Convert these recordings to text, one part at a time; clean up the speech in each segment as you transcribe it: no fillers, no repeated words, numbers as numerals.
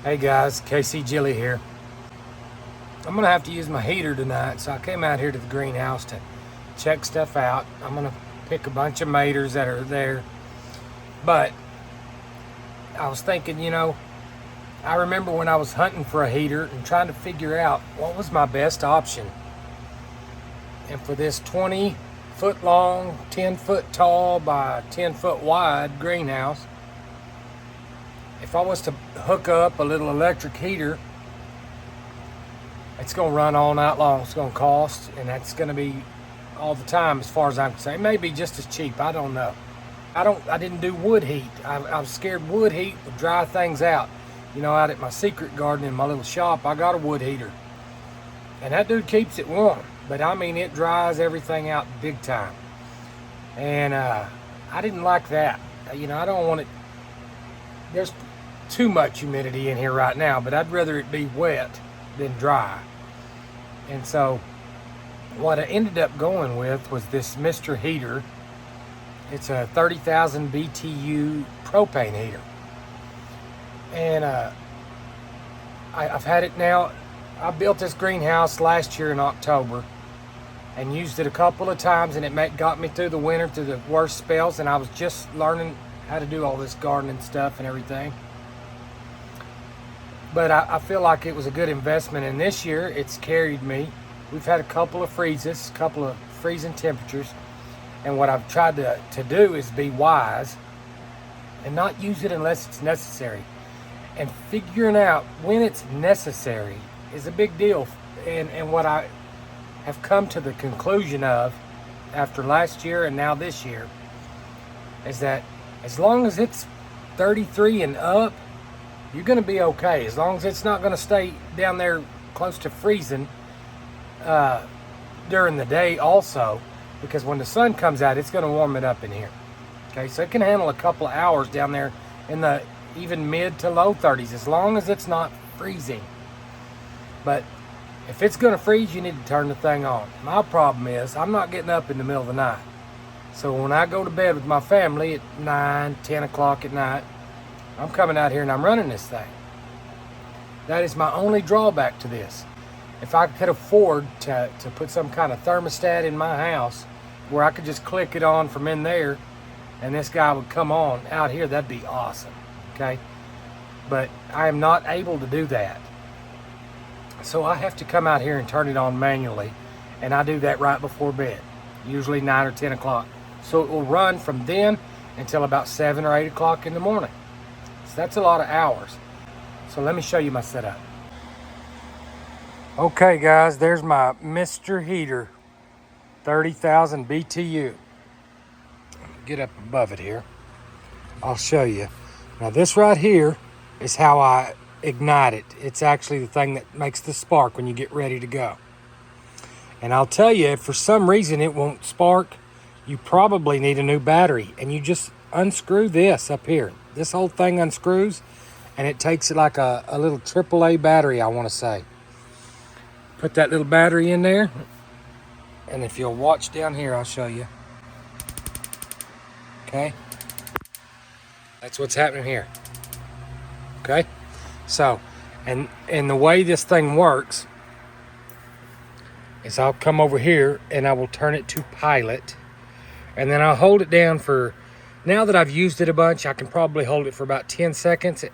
Hey guys, KC Jilly here. I'm gonna have to use my heater tonight, so I came out here to the greenhouse to check stuff out. I'm gonna pick a bunch of maters that are there. But I was thinking, I remember when I was hunting for a heater and trying to figure out what was my best option. And for this 20-foot long, 10-foot tall by 10-foot wide greenhouse, if I was to hook up a little electric heater, it's going to run all night long. It's going to cost, and that's going to be all the time as far as I'm concerned. It may be just as cheap. I don't know. I didn't do wood heat. I was scared wood heat would dry things out. Out at my secret garden in my little shop, I got a wood heater. And that dude keeps it warm. But I mean, it dries everything out big time. And I didn't like that. I don't want it. There's too much humidity in here right now, but I'd rather it be wet than dry. And so what I ended up going with was this MrHeater. It's a 30,000 BTU propane heater. And I've had it now. I built this greenhouse last year in October and used it a couple of times, and it got me through the winter, through the worst spells, and I was just learning how to do all this gardening stuff and everything. But I feel like it was a good investment, and this year it's carried me. We've had a couple of freezes, a couple of freezing temperatures, and what I've tried to do is be wise and not use it unless it's necessary. And figuring out when it's necessary is a big deal. And what I have come to the conclusion of after last year and now this year is that as long as it's 33 and up, you're going to be okay. As long as it's not going to stay down there close to freezing during the day also, because when the sun comes out, it's going to warm it up in here. Okay, so it can handle a couple of hours down there in the even mid to low 30s, as long as it's not freezing. But if it's going to freeze, you need to turn the thing on. My problem is I'm not getting up in the middle of the night. So when I go to bed with my family at 9, 10 o'clock at night, I'm coming out here and I'm running this thing. That is my only drawback to this. If I could afford to put some kind of thermostat in my house where I could just click it on from in there and this guy would come on out here, that'd be awesome. Okay? But I am not able to do that. So I have to come out here and turn it on manually, and I do that right before bed, usually 9 or 10 o'clock. So it will run from then until about 7 or 8 o'clock in the morning. So that's a lot of hours. So let me show you my setup. Okay guys, there's my MrHeater 30,000 BTU. Get up above it here. I'll show you. Now this right here is how I ignite it. It's actually the thing that makes the spark when you get ready to go. And I'll tell you, if for some reason it won't spark, you probably need a new battery. And you just unscrew this up here. This whole thing unscrews, and it takes it like a little AAA battery, I want to say. Put that little battery in there, and if you'll watch down here, I'll show you. Okay? That's what's happening here. Okay? So, and the way this thing works is I'll come over here and I will turn it to pilot, and then I'll hold it down for, now that I've used it a bunch, I can probably hold it for about 10 seconds.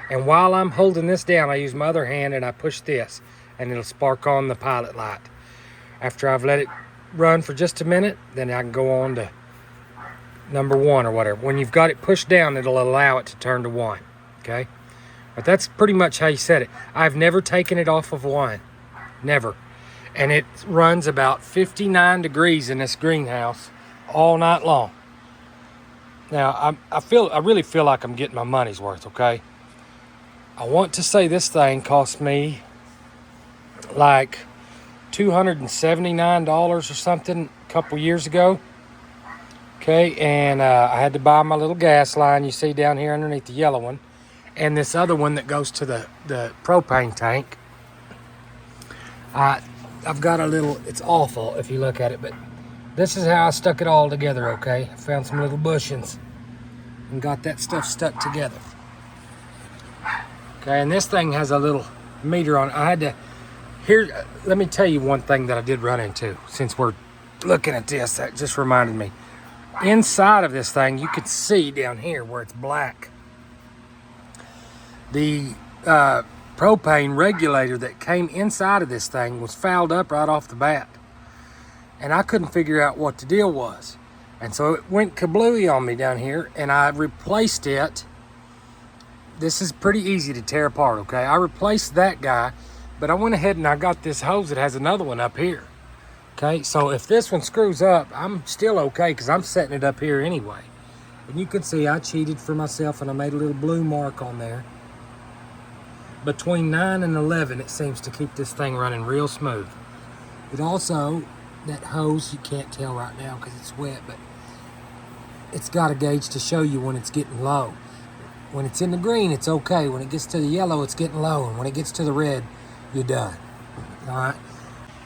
And while I'm holding this down, I use my other hand and I push this, and it'll spark on the pilot light. After I've let it run for just a minute, then I can go on to number 1 or whatever. When you've got it pushed down, it'll allow it to turn to 1. Okay? But that's pretty much how you set it. I've never taken it off of 1. Never. And it runs about 59 degrees in this greenhouse all night long. Now, I really feel like I'm getting my money's worth, okay? I want to say this thing cost me like $279 or something a couple years ago. Okay, and I had to buy my little gas line you see down here underneath the yellow one, and this other one that goes to the propane tank. I've got a little, it's awful if you look at it, but this is how I stuck it all together, okay? I found some little bushings and got that stuff stuck together. Okay, and this thing has a little meter on it. I had to, here, let me tell you one thing that I did run into since we're looking at this. That just reminded me. Inside of this thing, you can see down here where it's black. The propane regulator that came inside of this thing was fouled up right off the bat. And I couldn't figure out what the deal was. And so it went kablooey on me down here, and I replaced it. This is pretty easy to tear apart, okay? I replaced that guy, but I went ahead and I got this hose that has another one up here. Okay, so if this one screws up, I'm still okay because I'm setting it up here anyway. And you can see I cheated for myself and I made a little blue mark on there. Between 9 and 11, it seems to keep this thing running real smooth. It also, that hose, you can't tell right now because it's wet, but it's got a gauge to show you when it's getting low. When it's in the green, it's okay. When it gets to the yellow, it's getting low. And when it gets to the red, you're done. All right?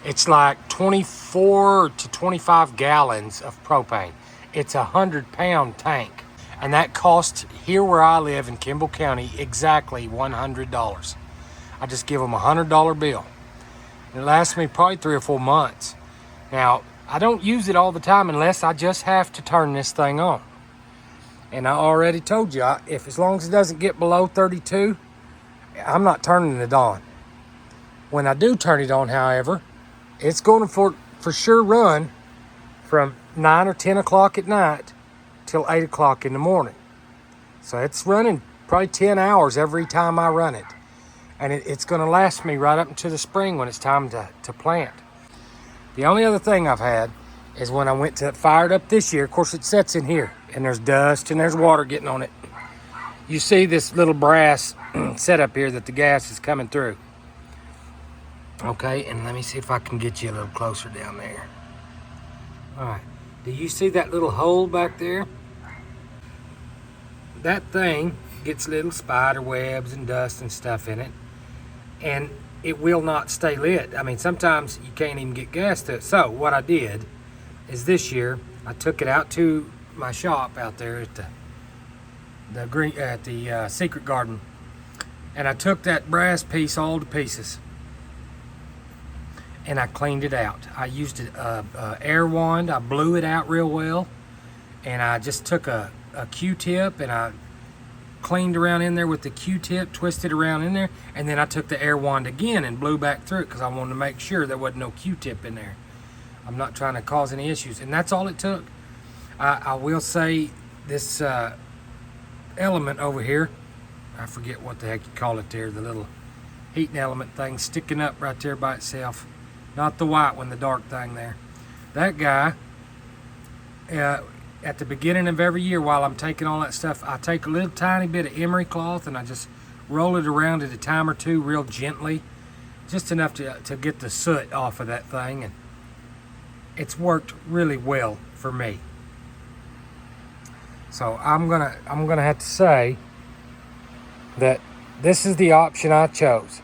It's like 24 to 25 gallons of propane. It's a 100-pound tank. And that costs, here where I live in Kimball County, exactly $100. I just give them a $100 bill. It lasts me probably 3 or 4 months. Now, I don't use it all the time unless I just have to turn this thing on. And I already told you, if as long as it doesn't get below 32, I'm not turning it on. When I do turn it on, however, it's going to for sure run from 9 or 10 o'clock at night till 8 o'clock in the morning. So it's running probably 10 hours every time I run it. And it's going to last me right up into the spring when it's time to plant. The only other thing I've had is when I went to fire it up this year. Of course, it sets in here, and there's dust and there's water getting on it. You see this little brass setup here that the gas is coming through. Okay, and let me see if I can get you a little closer down there. All right, do you see that little hole back there? That thing gets little spider webs and dust and stuff in it, and it will not stay lit. I mean, sometimes you can't even get gas to it. So what I did is this year I took it out to my shop out there at the Secret Garden, and I took that brass piece all to pieces and I cleaned it out. I used a air wand. I blew it out real well, and I just took a Q-tip and I cleaned around in there with the Q-tip, twisted around in there, and then I took the air wand again and blew back through it because I wanted to make sure there wasn't no Q-tip in there. I'm not trying to cause any issues, and that's all it took. I will say this element over here, I forget what the heck you call it there, the little heating element thing sticking up right there by itself. Not the white one, the dark thing there. That guy, at the beginning of every year while I'm taking all that stuff, I take a little tiny bit of emery cloth and I just roll it around at a time or two real gently, just enough to get the soot off of that thing, and it's worked really well for me. So I'm gonna have to say that this is the option I chose.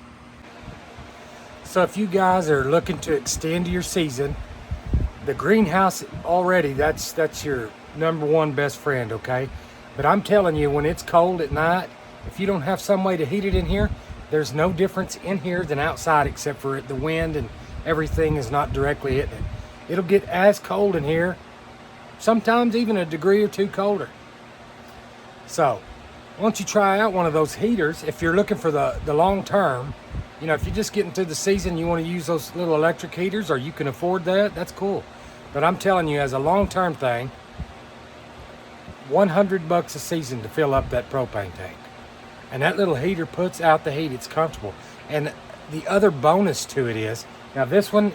So if you guys are looking to extend your season, the greenhouse already, that's your number one best friend, okay? But I'm telling you, when it's cold at night, if you don't have some way to heat it in here, there's no difference in here than outside, except for the wind and everything is not directly hitting it. It'll get as cold in here, sometimes even a degree or two colder. So why don't you try out one of those heaters if you're looking for the long term. You know, if you're just getting through the season, you want to use those little electric heaters, or you can afford that, that's cool. But I'm telling you, as a long-term thing, $100 a season to fill up that propane tank. And that little heater puts out the heat. It's comfortable. And the other bonus to it is, now this one,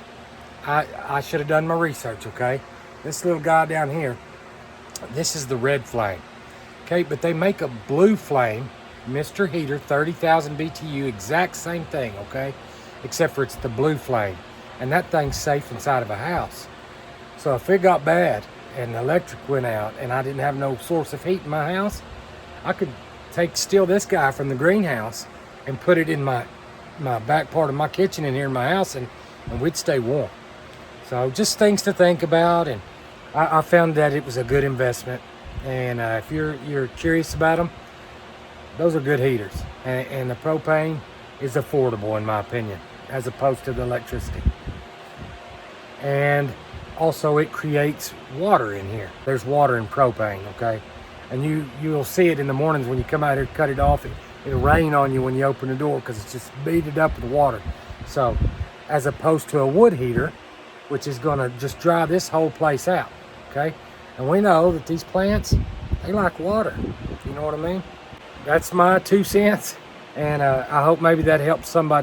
I should have done my research, okay? This little guy down here, this is the red flame. Okay, but they make a blue flame, MrHeater, 30,000 BTU, exact same thing, okay? Except for it's the blue flame. And that thing's safe inside of a house. So if it got bad and the electric went out and I didn't have no source of heat in my house, I could steal this guy from the greenhouse and put it in my back part of my kitchen in here in my house, and we'd stay warm. So just things to think about, and I found that it was a good investment. And if you're curious about them, those are good heaters. And the propane is affordable in my opinion, as opposed to the electricity. And also it creates water in here. There's water in propane, okay? And you'll see it in the mornings when you come out here to cut it off. It'll rain on you when you open the door because it's just beaded up with water. So as opposed to a wood heater, which is gonna just dry this whole place out, okay? And we know that these plants, they like water, you know what I mean? That's my 2 cents, and I hope maybe that helps somebody.